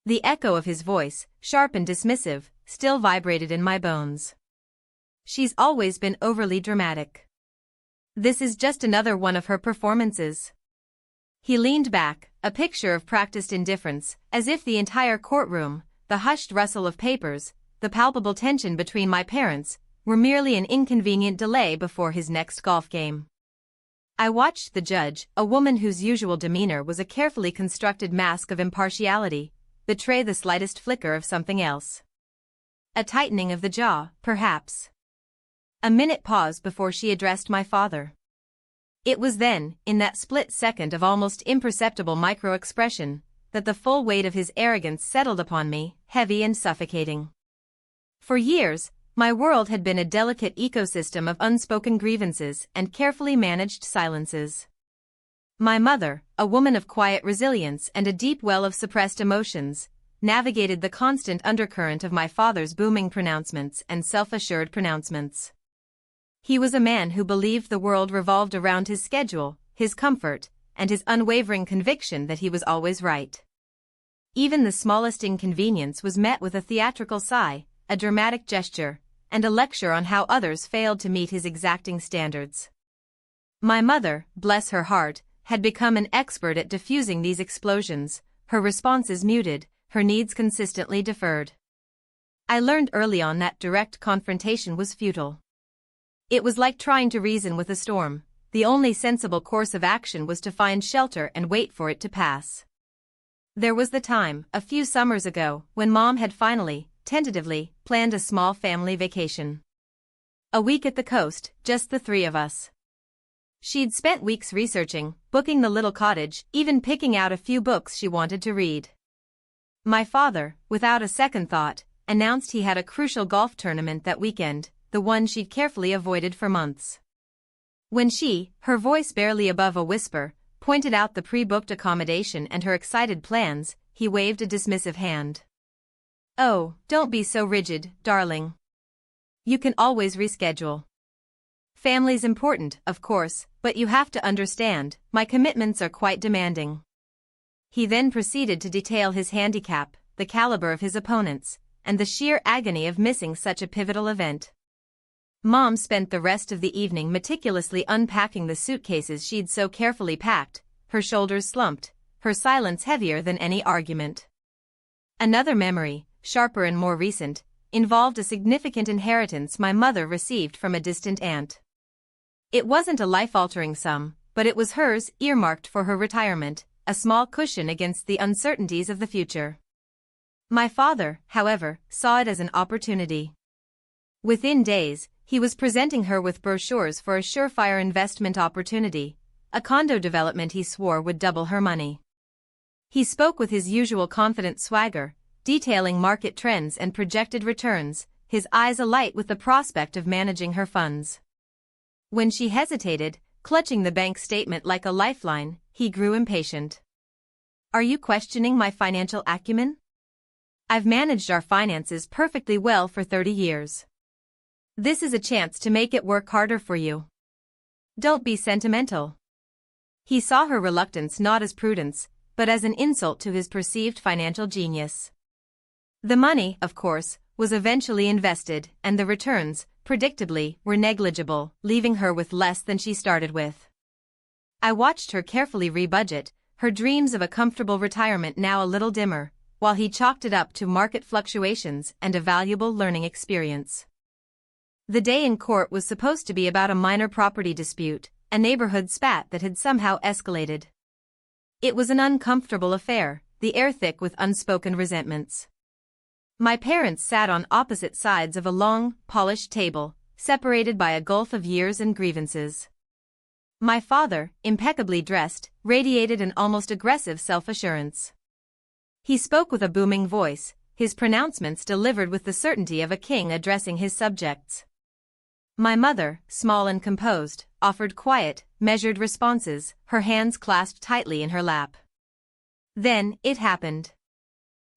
The echo of his voice, sharp and dismissive, still vibrated in my bones. She's always been overly dramatic. This is just another one of her performances. He leaned back, a picture of practiced indifference, as if the entire courtroom, the hushed rustle of papers, the palpable tension between my parents, were merely an inconvenient delay before his next golf game. I watched the judge, a woman whose usual demeanor was a carefully constructed mask of impartiality, betray the slightest flicker of something else. A tightening of the jaw, perhaps. A minute pause before she addressed my father. It was then, in that split second of almost imperceptible micro-expression, that the full weight of his arrogance settled upon me, heavy and suffocating. For years, my world had been a delicate ecosystem of unspoken grievances and carefully managed silences. My mother, a woman of quiet resilience and a deep well of suppressed emotions, navigated the constant undercurrent of my father's booming pronouncements and self-assured pronouncements. He was a man who believed the world revolved around his schedule, his comfort, and his unwavering conviction that he was always right. Even the smallest inconvenience was met with a theatrical sigh, a dramatic gesture, and a lecture on how others failed to meet his exacting standards. My mother, bless her heart, had become an expert at diffusing these explosions, her responses muted, her needs consistently deferred. I learned early on that direct confrontation was futile. It was like trying to reason with a storm. The only sensible course of action was to find shelter and wait for it to pass. There was the time, a few summers ago, when Mom had finally, tentatively, planned a small family vacation. A week at the coast, just the three of us. She'd spent weeks researching, booking the little cottage, even picking out a few books she wanted to read. My father, without a second thought, announced he had a crucial golf tournament that weekend, the one she'd carefully avoided for months. When she, her voice barely above a whisper, pointed out the pre-booked accommodation and her excited plans, he waved a dismissive hand. "Oh, don't be so rigid, darling. You can always reschedule. Family's important, of course, but you have to understand, my commitments are quite demanding." He then proceeded to detail his handicap, the caliber of his opponents, and the sheer agony of missing such a pivotal event. Mom spent the rest of the evening meticulously unpacking the suitcases she'd so carefully packed, her shoulders slumped, her silence heavier than any argument. Another memory, sharper and more recent, involved a significant inheritance my mother received from a distant aunt. It wasn't a life-altering sum, but it was hers, earmarked for her retirement, a small cushion against the uncertainties of the future. My father, however, saw it as an opportunity. Within days, he was presenting her with brochures for a surefire investment opportunity, a condo development he swore would double her money. He spoke with his usual confident swagger, detailing market trends and projected returns, his eyes alight with the prospect of managing her funds. When she hesitated, clutching the bank statement like a lifeline, he grew impatient. "Are you questioning my financial acumen? I've managed our finances perfectly well for 30 years. This is a chance to make it work harder for you. Don't be sentimental." He saw her reluctance not as prudence, but as an insult to his perceived financial genius. The money, of course, was eventually invested, and the returns, predictably, were negligible, leaving her with less than she started with. I watched her carefully rebudget, her dreams of a comfortable retirement now a little dimmer, while he chalked it up to market fluctuations and a valuable learning experience. The day in court was supposed to be about a minor property dispute, a neighborhood spat that had somehow escalated. It was an uncomfortable affair, the air thick with unspoken resentments. My parents sat on opposite sides of a long, polished table, separated by a gulf of years and grievances. My father, impeccably dressed, radiated an almost aggressive self-assurance. He spoke with a booming voice, his pronouncements delivered with the certainty of a king addressing his subjects. My mother, small and composed, offered quiet, measured responses, her hands clasped tightly in her lap. Then, it happened.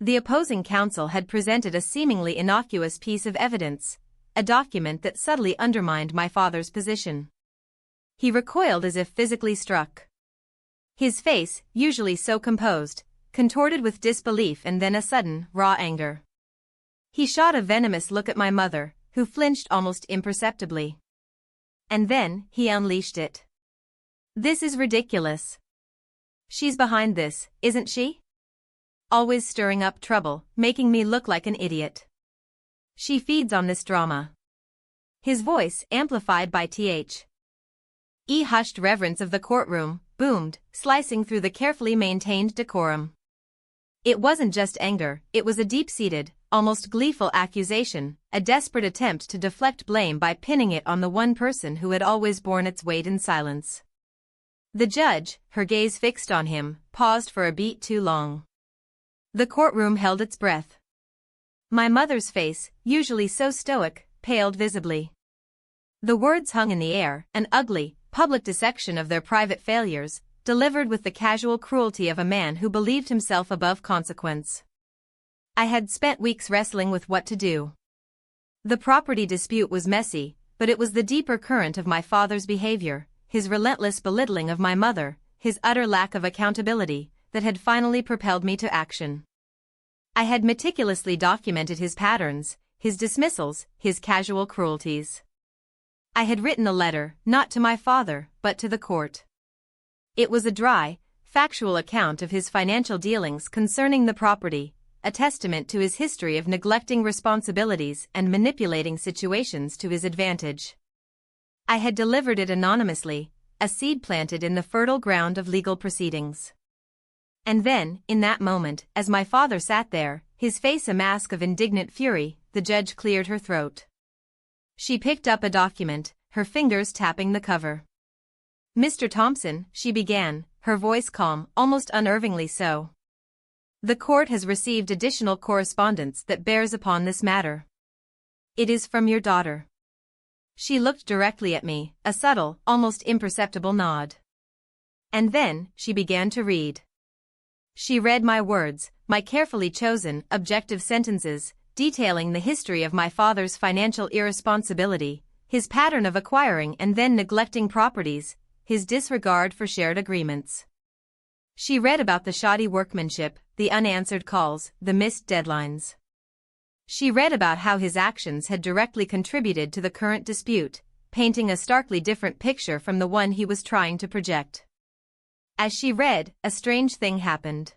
The opposing counsel had presented a seemingly innocuous piece of evidence, a document that subtly undermined my father's position. He recoiled as if physically struck. His face, usually so composed, contorted with disbelief and then a sudden, raw anger. He shot a venomous look at my mother, who flinched almost imperceptibly. And then, he unleashed it. "This is ridiculous. She's behind this, isn't she? Always stirring up trouble, making me look like an idiot. She feeds on this drama." His voice, amplified by hushed reverence of the courtroom, boomed, slicing through the carefully maintained decorum. It wasn't just anger, it was a deep-seated, almost gleeful accusation, a desperate attempt to deflect blame by pinning it on the one person who had always borne its weight in silence. The judge, her gaze fixed on him, paused for a beat too long. The courtroom held its breath. My mother's face, usually so stoic, paled visibly. The words hung in the air, an ugly, public dissection of their private failures, delivered with the casual cruelty of a man who believed himself above consequence. I had spent weeks wrestling with what to do. The property dispute was messy, but it was the deeper current of my father's behavior, his relentless belittling of my mother, his utter lack of accountability, that had finally propelled me to action. I had meticulously documented his patterns, his dismissals, his casual cruelties. I had written a letter, not to my father, but to the court. It was a dry, factual account of his financial dealings concerning the property, a testament to his history of neglecting responsibilities and manipulating situations to his advantage. I had delivered it anonymously, a seed planted in the fertile ground of legal proceedings. And then, in that moment, as my father sat there, his face a mask of indignant fury, the judge cleared her throat. She picked up a document, her fingers tapping the cover. "Mr. Thompson," she began, her voice calm, almost unnervingly so. "The court has received additional correspondence that bears upon this matter. It is from your daughter." She looked directly at me, a subtle, almost imperceptible nod. And then, she began to read. She read my words, my carefully chosen, objective sentences, detailing the history of my father's financial irresponsibility, his pattern of acquiring and then neglecting properties, his disregard for shared agreements. She read about the shoddy workmanship, the unanswered calls, the missed deadlines. She read about how his actions had directly contributed to the current dispute, painting a starkly different picture from the one he was trying to project. As she read, a strange thing happened.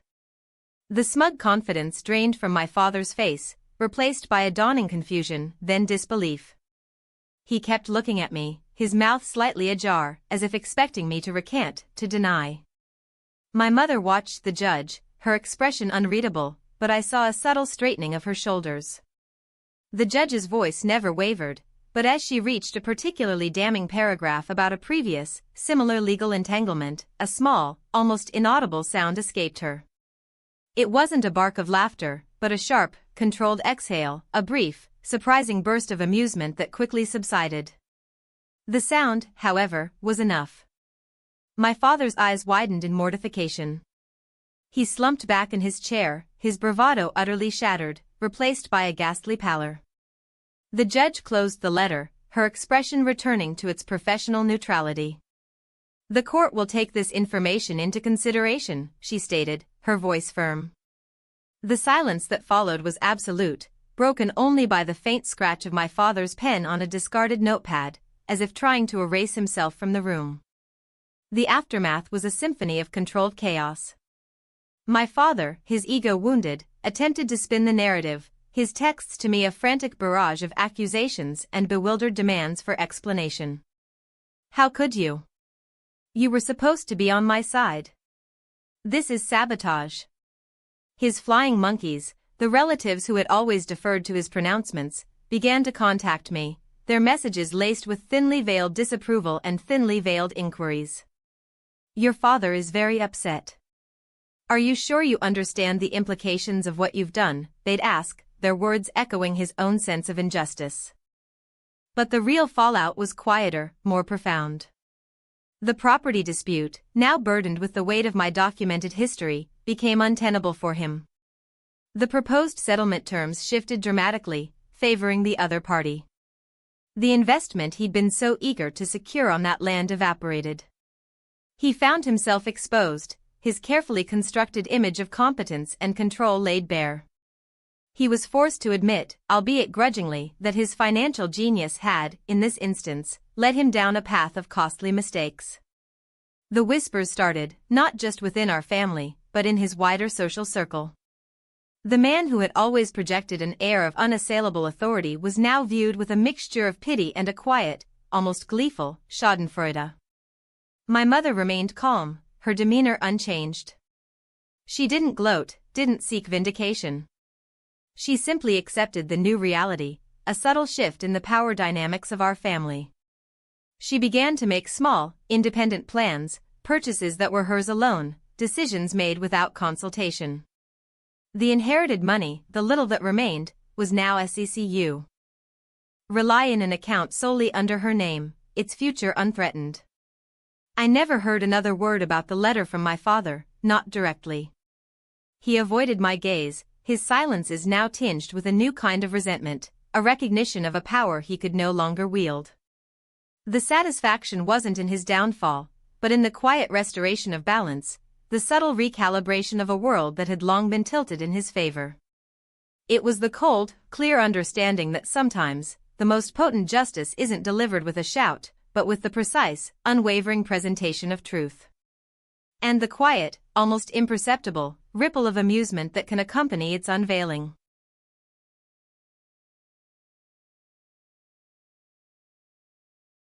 The smug confidence drained from my father's face, replaced by a dawning confusion, then disbelief. He kept looking at me, his mouth slightly ajar, as if expecting me to recant, to deny. My mother watched the judge, her expression unreadable, but I saw a subtle straightening of her shoulders. The judge's voice never wavered, but as she reached a particularly damning paragraph about a previous, similar legal entanglement, a small, almost inaudible sound escaped her. It wasn't a bark of laughter, but a sharp, controlled exhale, a brief, surprising burst of amusement that quickly subsided. The sound, however, was enough. My father's eyes widened in mortification. He slumped back in his chair, his bravado utterly shattered, replaced by a ghastly pallor. The judge closed the letter, her expression returning to its professional neutrality. "The court will take this information into consideration," she stated, her voice firm. The silence that followed was absolute, broken only by the faint scratch of my father's pen on a discarded notepad, as if trying to erase himself from the room. The aftermath was a symphony of controlled chaos. My father, his ego wounded, attempted to spin the narrative, his texts to me a frantic barrage of accusations and bewildered demands for explanation. "How could you? You were supposed to be on my side. This is sabotage." His flying monkeys, the relatives who had always deferred to his pronouncements, began to contact me, their messages laced with thinly veiled disapproval and thinly veiled inquiries. "Your father is very upset. Are you sure you understand the implications of what you've done?" they'd ask, their words echoing his own sense of injustice. But the real fallout was quieter, more profound. The property dispute, now burdened with the weight of my documented history, became untenable for him. The proposed settlement terms shifted dramatically, favoring the other party. The investment he'd been so eager to secure on that land evaporated. He found himself exposed, his carefully constructed image of competence and control laid bare. He was forced to admit, albeit grudgingly, that his financial genius had, in this instance, led him down a path of costly mistakes. The whispers started, not just within our family, but in his wider social circle. The man who had always projected an air of unassailable authority was now viewed with a mixture of pity and a quiet, almost gleeful, schadenfreude. My mother remained calm, her demeanor unchanged. She didn't gloat, didn't seek vindication. She simply accepted the new reality, a subtle shift in the power dynamics of our family. She began to make small, independent plans, purchases that were hers alone, decisions made without consultation. The inherited money, the little that remained, was now SECU. Rely in an account solely under her name, its future unthreatened. I never heard another word about the letter from my father, not directly. He avoided my gaze, his silence is now tinged with a new kind of resentment, a recognition of a power he could no longer wield. The satisfaction wasn't in his downfall, but in the quiet restoration of balance, the subtle recalibration of a world that had long been tilted in his favor. It was the cold, clear understanding that sometimes, the most potent justice isn't delivered with a shout, but with the precise, unwavering presentation of truth. And the quiet, almost imperceptible, ripple of amusement that can accompany its unveiling.